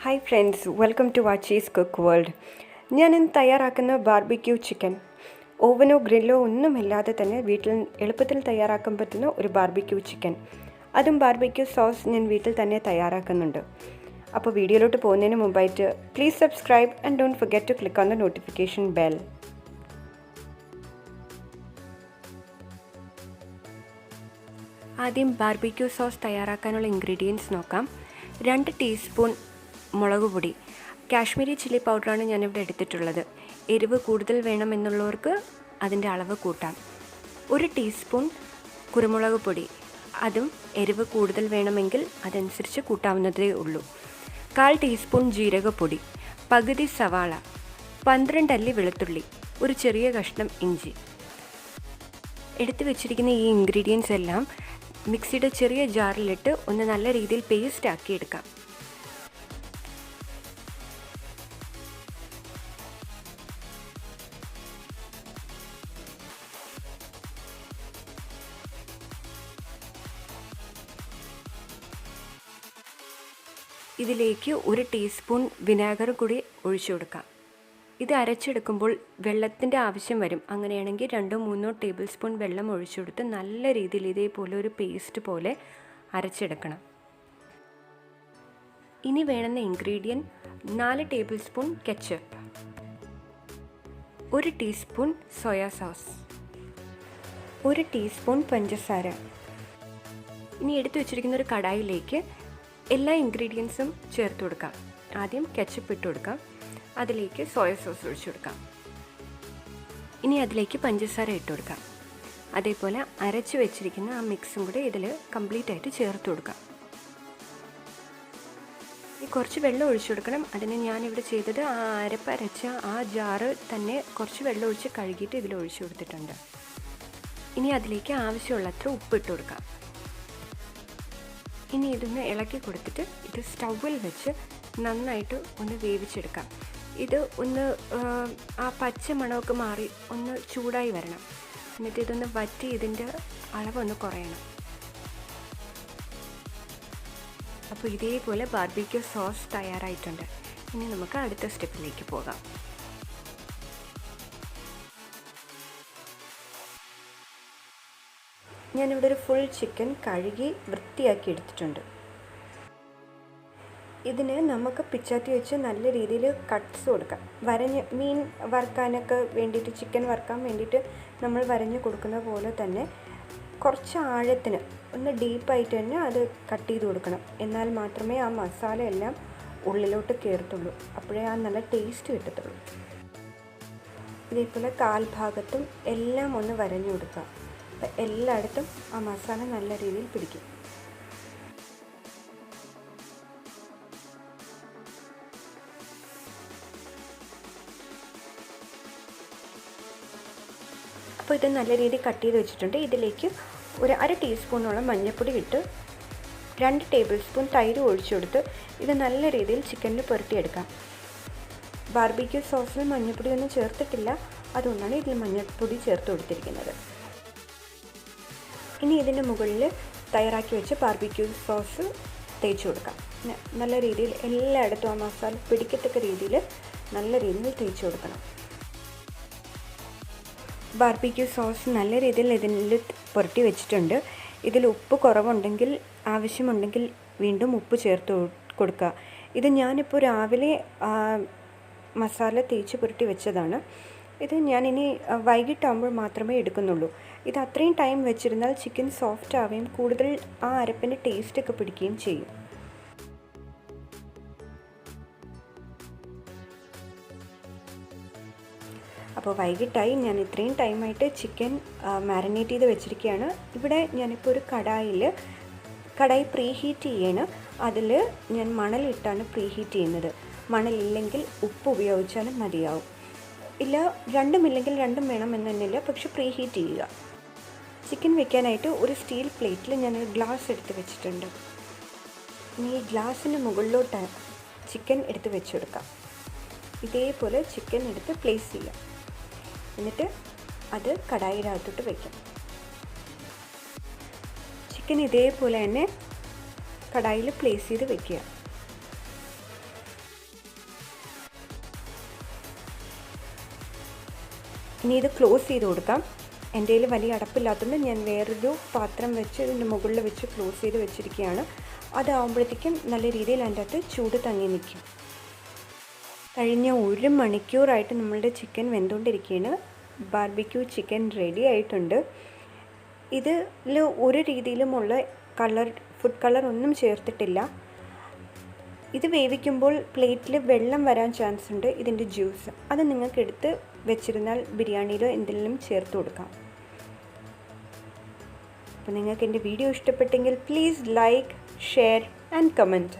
Hi friends, welcome to Aachi's cook world. ഞാൻ ഇന്ന് തയ്യാറാക്കുന്ന ബാർബിക്യൂ ചിക്കൻ. ഓവനോ ഗ്രില്ലോ ഒന്നുമില്ലാതെ തന്നെ വീട്ടിൽ എളുപ്പത്തിൽ തയ്യാറാക്കാൻ പറ്റുന്ന ഒരു ബാർബിക്യൂ ചിക്കൻ. അതും ബാർബിക്യൂ സോസ് ഞാൻ വീട്ടിൽ തന്നെ തയ്യാറാക്കുന്നുണ്ട്. അപ്പോൾ വീഡിയോയിലോട്ട് പോകുന്നതിന് മുമ്പായിട്ട് please subscribe and don't forget to click on the notification bell. ആദ്യം ബാർബിക്യൂ സോസ് തയ്യാറാക്കാനുള്ള ഇൻഗ്രീഡിയൻസ് നോക്കാം. 2 ടീസ്പൂൺ മുളക് പൊടി, കാശ്മീരി ചില്ലി പൗഡറാണ് ഞാനിവിടെ എടുത്തിട്ടുള്ളത്. എരിവ് കൂടുതൽ വേണമെന്നുള്ളവർക്ക് അതിൻ്റെ അളവ് കൂട്ടാം. 1 ടീസ്പൂൺ കുരുമുളക് പൊടി, അതും എരിവ് കൂടുതൽ വേണമെങ്കിൽ അതനുസരിച്ച് കൂട്ടാവുന്നതേ ഉള്ളൂ. 1/4 ടീസ്പൂൺ ജീരകപ്പൊടി, പകുതി സവാള, 12 അല്ലി വെളുത്തുള്ളി, ഒരു ചെറിയ കഷ്ണം ഇഞ്ചി. എടുത്തു വെച്ചിരിക്കുന്ന ഈ ഇൻഗ്രീഡിയൻസ് എല്ലാം മിക്സിയുടെ ചെറിയ ജാറിലിട്ട് ഒന്ന് നല്ല രീതിയിൽ പേസ്റ്റ് ആക്കി എടുക്കാം. ഇതിലേക്ക് 1 ടീസ്പൂൺ വിനാഗർ കൂടി ഒഴിച്ചു കൊടുക്കാം. ഇത് അരച്ചെടുക്കുമ്പോൾ വെള്ളത്തിൻ്റെ ആവശ്യം വരും. അങ്ങനെയാണെങ്കിൽ 2-3 ടേബിൾ സ്പൂൺ വെള്ളം ഒഴിച്ചു കൊടുത്ത് നല്ല രീതിയിൽ ഇതേപോലെ ഒരു പേസ്റ്റ് പോലെ അരച്ചെടുക്കണം. ഇനി വേണ്ടുന്ന ingredient 4 table spoon ketchup, 1 teaspoon soya sauce, 1 teaspoon പഞ്ചസാര. ഇനി എടുത്തു വച്ചിരിക്കുന്ന ഒരു കടായിലേക്ക് എല്ലാ ഇൻഗ്രീഡിയൻസും ചേർത്ത് കൊടുക്കാം. ആദ്യം കെച്ചപ്പ് ഇട്ട് കൊടുക്കാം, അതിലേക്ക് സോയ സോസ് ഒഴിച്ചു കൊടുക്കാം. ഇനി അതിലേക്ക് പഞ്ചസാര ഇട്ട് കൊടുക്കാം. അതേപോലെ അരച്ച് വെച്ചിരിക്കുന്ന ആ മിക്സും കൂടെ ഇതിൽ കംപ്ലീറ്റ് ആയിട്ട് ചേർത്ത് കൊടുക്കാം. ഈ കുറച്ച് വെള്ളം ഒഴിച്ചു കൊടുക്കണം. അതിന് ഞാനിവിടെ ചെയ്തത് ആ അരച്ച ആ ജാറ് തന്നെ കുറച്ച് വെള്ളം ഒഴിച്ച് കഴുകിയിട്ട് ഇതിൽ ഒഴിച്ചു കൊടുത്തിട്ടുണ്ട്. ഇനി അതിലേക്ക് ആവശ്യമുള്ളത്ര ഉപ്പ് ഇട്ട് കൊടുക്കാം. ഇനി ഇതൊന്ന് ഇളക്കി കൊടുത്തിട്ട് ഇത് സ്റ്റൗവിൽ വെച്ച് നന്നായിട്ട് ഒന്ന് വേവിച്ചെടുക്കാം. ഇത് ഒന്ന് ആ പച്ച മണമൊക്കെ മാറി ഒന്ന് ചൂടായി വരണം. എന്നിട്ട് ഇതൊന്ന് വറ്റി ഇതിൻ്റെ അളവൊന്ന് കുറയണം. അപ്പോൾ ഇതേപോലെ ബാർബിക്യൂ സോസ് തയ്യാറായിട്ടുണ്ട്. ഇനി നമുക്ക് അടുത്ത സ്റ്റെപ്പിലേക്ക് പോകാം. ഞാനിവിടെ ഒരു ഫുൾ ചിക്കൻ കഴുകി വൃത്തിയാക്കി എടുത്തിട്ടുണ്ട്. ഇതിന് നമുക്ക് പിച്ചാത്തി വെച്ച് നല്ല രീതിയിൽ കട്ട്സ് കൊടുക്കാം. മീൻ വറുക്കാനൊക്കെ വേണ്ടിയിട്ട്, ചിക്കൻ വറുക്കാൻ വേണ്ടിയിട്ട് നമ്മൾ വരഞ്ഞ് കൊടുക്കുന്ന പോലെ തന്നെ കുറച്ച് ആഴത്തിന് ഒന്ന് ഡീപ്പായിട്ട് തന്നെ അത് കട്ട് ചെയ്ത് കൊടുക്കണം. എന്നാൽ മാത്രമേ ആ മസാല എല്ലാം ഉള്ളിലോട്ട് കയറത്തുള്ളൂ. അപ്പോഴേ ആ നല്ല ടേസ്റ്റ് കിട്ടത്തുള്ളൂ. ഇതേപോലെ കാൽഭാഗത്തും എല്ലാം ഒന്ന് വരഞ്ഞു കൊടുക്കുക. അപ്പം എല്ലായിടത്തും ആ മസാല നല്ല രീതിയിൽ പിടിക്കും. അപ്പോൾ ഇത് നല്ല രീതിയിൽ കട്ട് ചെയ്ത് വെച്ചിട്ടുണ്ട്. ഇതിലേക്ക് ഒരു 1/2 ടീസ്പൂണോളം മഞ്ഞൾപ്പൊടി ഇട്ട് 2 ടേബിൾ സ്പൂൺ തൈര് ഒഴിച്ചു കൊടുത്ത് ഇത് നല്ല രീതിയിൽ ചിക്കനിൽ പുരട്ടിയെടുക്കാം. ബാർബിക്യൂ സോസിൽ മഞ്ഞൾപ്പൊടി ഒന്നും ചേർത്തിട്ടില്ല, അതുകൊണ്ടാണ് ഇതിൽ മഞ്ഞൾപ്പൊടി ചേർത്ത് കൊടുത്തിരിക്കുന്നത്. ഇനി ഇതിൻ്റെ മുകളിൽ തയ്യാറാക്കി വെച്ച് ബാർബിക്യൂ സോസ് തേച്ച് കൊടുക്കാം. നല്ല രീതിയിൽ എല്ലായിടത്തും ആ മസാല പിടിക്കത്തക്ക രീതിയിൽ നല്ല രീതിയിൽ തേച്ച് കൊടുക്കണം. ബാർബിക്യൂ സോസ് നല്ല രീതിയിൽ ഇതിൽ പുരട്ടി വെച്ചിട്ടുണ്ട്. ഇതിൽ ഉപ്പ് കുറവുണ്ടെങ്കിൽ, ആവശ്യമുണ്ടെങ്കിൽ വീണ്ടും ഉപ്പ് ചേർത്ത് കൊടുക്കുക. ഇത് ഞാനിപ്പോൾ രാവിലെ മസാല തേച്ച് പുരട്ടി വെച്ചതാണ്. ഇത് ഞാനിനി വൈകിട്ടാകുമ്പോൾ മാത്രമേ എടുക്കുന്നുള്ളൂ. ഇത് അത്രയും ടൈം വെച്ചിരുന്നാൽ ചിക്കൻ സോഫ്റ്റ് ആവുകയും കൂടുതൽ ആ അരപ്പിൻ്റെ ടേസ്റ്റൊക്കെ പിടിക്കുകയും ചെയ്യും. അപ്പോൾ വൈകിട്ടായി. ഞാൻ ഇത്രയും ടൈമായിട്ട് ചിക്കൻ മാരിനേറ്റ് ചെയ്ത് വെച്ചിരിക്കുകയാണ്. ഇവിടെ ഞാനിപ്പോൾ ഒരു കടായി പ്രീഹീറ്റ് ചെയ്യണം. അതിൽ ഞാൻ മണലിട്ടാണ് പ്രീഹീറ്റ് ചെയ്യുന്നത്. മണലില്ലെങ്കിൽ ഉപ്പ് ഉപയോഗിച്ചാലും മതിയാവും. ഇല്ല, രണ്ടുമില്ലെങ്കിൽ രണ്ടും വേണമെന്നൊന്നുമില്ല, പക്ഷെ പ്രീഹീറ്റ് ചെയ്യുക. ചിക്കൻ വെക്കാനായിട്ട് ഒരു സ്റ്റീൽ പ്ലേറ്റിൽ ഞാനൊരു ഗ്ലാസ് എടുത്ത് വെച്ചിട്ടുണ്ട്. ഇനി ഈ ഗ്ലാസ്സിന് മുകളിലോട്ട് ചിക്കൻ എടുത്ത് വെച്ച് കൊടുക്കാം. ഇതേപോലെ ചിക്കൻ എടുത്ത് പ്ലേസ് ചെയ്യാം. എന്നിട്ട് അത് കടായിയുടെ അകത്തോട്ട് വയ്ക്കാം. ചിക്കൻ ഇതേപോലെ തന്നെ കടായിൽ പ്ലേസ് ചെയ്ത് വെക്കുക. ഇനി ഇത് ക്ലോസ് ചെയ്ത് കൊടുക്കാം. എൻ്റെ കയ്യിൽ വലിയ അടപ്പില്ലാത്തതുകൊണ്ട് ഞാൻ വേറൊരു പാത്രം വെച്ച് ഇതിൻ്റെ മുകളിൽ വെച്ച് ക്ലോസ് ചെയ്ത് വെച്ചിരിക്കുകയാണ്. അതാവുമ്പോഴത്തേക്കും നല്ല രീതിയിൽ അതിൻ്റെ അകത്ത് ചൂട് തങ്ങി നിൽക്കും. കഴിഞ്ഞ 1 മണിക്കൂറായിട്ട് നമ്മളുടെ ചിക്കൻ വെന്തുകൊണ്ടിരിക്കുകയാണ്. ബാർബിക്യൂ ചിക്കൻ റെഡി ആയിട്ടുണ്ട്. ഇതിൽ ഒരു രീതിയിലുമുള്ള ഫുഡ് കളർ ഒന്നും ചേർത്തിട്ടില്ല. ഇത് വേവിക്കുമ്പോൾ പ്ലേറ്റിൽ വെള്ളം വരാൻ ചാൻസ് ഉണ്ട്. ഇതിൻ്റെ ജ്യൂസ് അത് നിങ്ങൾക്ക് എടുത്ത് വെച്ചിരുന്നാൽ ബിരിയാണിയിലോ എന്തെങ്കിലും ചേർത്ത് കൊടുക്കാം. അപ്പോൾ നിങ്ങൾക്ക് എൻ്റെ വീഡിയോ ഇഷ്ടപ്പെട്ടെങ്കിൽ please like, share and comment.